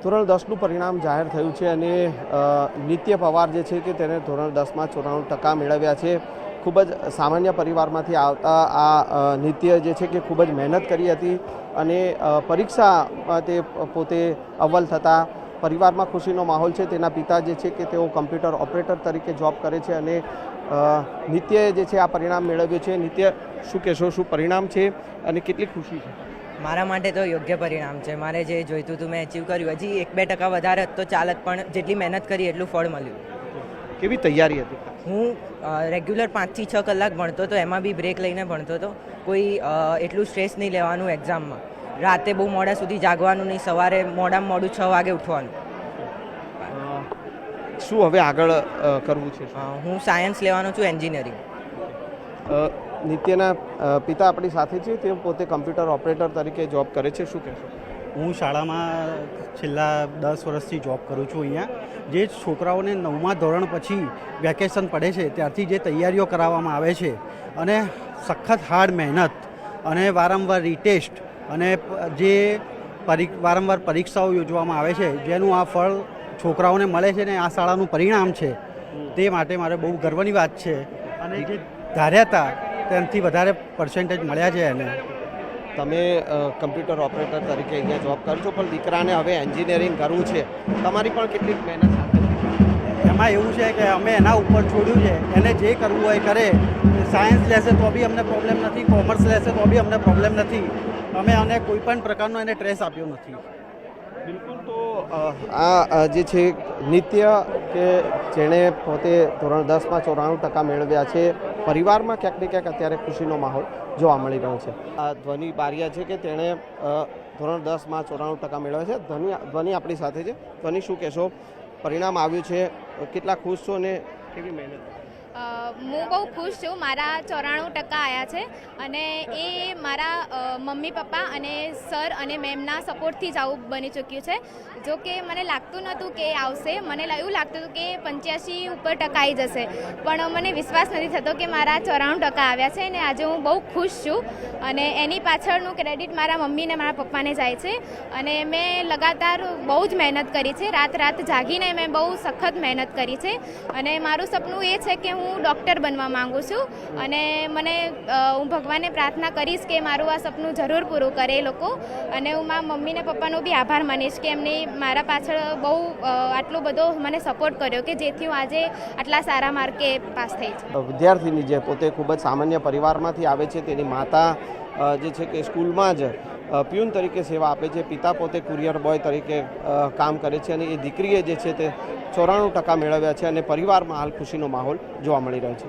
ધોરણ 10નું પરિણામ જાહેર થયું છે અને નિત્ય પવાર જે છે કે તેને ધોરણ 10માં 94% મેળવ્યા છે। ખૂબ જ સામાન્ય પરિવારમાંથી આવતા આ નિત્ય જે છે કે ખૂબ જ મહેનત કરી હતી અને પરીક્ષામાં તે પોતે અવ્વલ થતાં પરિવારમાં ખુશીનો માહોલ છે। તેના પિતા જે છે કે તેઓ કમ્પ્યુટર ઓપરેટર તરીકે જોબ કરે છે અને નિત્યએ જે છે આ પરિણામ મેળવ્યું છે। નિત્ય, શું કહેશો, શું પરિણામ છે અને કેટલી ખુશી છે? મારા માટે તો યોગ્ય પરિણામ છે। મારે જે જોઈતું હતું મેં અચીવ કર્યું। હજી 1-2% વધારે તો ચાલત, પણ જેટલી મહેનત કરી એટલું ફળ મળ્યું। કેવી તૈયારી હતી? હું રેગ્યુલર 5 થી 6 કલાક ભણતો હતો, એમાં બી બ્રેક લઈને ભણતો હતો। કોઈ એટલું સ્ટ્રેસ નહીં લેવાનું એક્ઝામમાં। રાતે બહુ મોડા સુધી જાગવાનું નહીં, સવારે મોડામાં મોડું 6 વાગે ઉઠવાનું। શું હવે આગળ કરવું છે? હું સાયન્સ લેવાનો છું, એન્જિનિયરિંગ। નિત્યના પિતા આપણી સાથે છે, તે પોતે કમ્પ્યુટર ઓપરેટર તરીકે જોબ કરે છે। શું કહેશો? હું શાળામાં છેલ્લા 10 વર્ષથી જોબ કરું છું અહીંયા। જે છોકરાઓને 9મા ધોરણ પછી વેકેશન પડે છે ત્યારથી જે તૈયારીઓ કરાવવામાં આવે છે અને સખત હાર્ડ મહેનત અને વારંવાર રીટેસ્ટ અને જે વારંવાર પરીક્ષાઓ યોજવામાં આવે છે, જેનું આ ફળ છોકરાઓને મળે છે ને આ શાળાનું પરિણામ છે, તે માટે મારે બહુ ગર્વની વાત છે। અને જે ધાર્યા હતા તેનાથી વધારે પર્સન્ટેજ મળ્યા છે એને। તમે કમ્પ્યુટર ઓપરેટર તરીકે અહીંયા જોબ કરો છો, પણ દીકરાને હવે એન્જિનિયરિંગ કરવું છે, તમારી પણ કેટલીક મહેનત સાથે છે? એમાં એવું છે કે અમે એના ઉપર છોડ્યું છે, એને જે કરવું હોય કરે। સાયન્સ લેશે તો બી અમને પ્રોબ્લેમ નથી, કોમર્સ લેશે તો બી અમને પ્રોબ્લેમ નથી। અમે આને કોઈ પણ પ્રકારનો એને ટ્રેસ આપ્યો નથી। બિલકુલ। તો આ જે છે નિત્ય કે જેણે પોતે ધોરણ 10માં 94% મેળવ્યા છે, પરિવારમાં ક્યાંક ને ક્યાંક અત્યારે ખુશીનો માહોલ જોવા મળી રહ્યો છે। આ ધ્વનિ બારિયા છે કે તેણે ધોરણ 10માં 94% મેળવ્યા છે। ધ્વનિ આપણી સાથે છે। ધ્વનિ, શું કહેશો? પરિણામ આવ્યું છે, કેટલા ખુશ છો અને કેવી મહેનત? હું બહુ ખુશ છું। મારા 94% આવ્યા છે અને એ મારા મમ્મી પપ્પા અને સર અને મેમના સપોર્ટથી જ આવું બની ચૂક્યું છે। જો કે મને લાગતું નહોતું કે આવશે, મને એવું લાગતું હતું કે 85 ઉપર ટકા આવી જશે, પણ મને વિશ્વાસ નથી થતો કે મારા 94% આવ્યા છે અને આજે હું બહુ ખુશ છું। અને એની પાછળનું ક્રેડિટ મારા મમ્મી અને મારા પપ્પાને જાય છે। અને મેં લગાતાર બહુ જ મહેનત કરી છે, રાત જાગીને મેં બહુ સખત મહેનત કરી છે અને મારું સપનું એ છે કે હું ડૉક્ટર બનવા માગું છું અને હું ભગવાનને પ્રાર્થના કરીશ કે મારું આ સપનું જરૂર પૂરું કરે એ લોકો। અને હું મારા મમ્મી ને પપ્પાનો બી આભાર માનીશ કે એમણે મારા પાછળ બહુ આટલો બધો મને સપોર્ટ કર્યો કે જેથી હું આજે આટલા સારા માર્કે પાસ થઈ છું। વિદ્યાર્થીની જે પોતે ખૂબ જ સામાન્ય પરિવારમાંથી આવે છે, તેની માતા જે છે કે સ્કૂલમાં જ પ્યુન તરીકે સેવા આપે છે, પિતા પોતે કુરિયર બોય તરીકે કામ કરે છે અને એ દીકરીએ જે છે તે 94% મેળવ્યા છે અને પરિવારમાં હાલ ખુશીનો માહોલ જોવા મળી રહ્યો છે।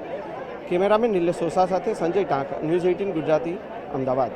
કેમેરામેન નિલેશ સોસા સાથે સંજય ટાંક, ન્યૂઝ 18 ગુજરાતી, અમદાવાદ।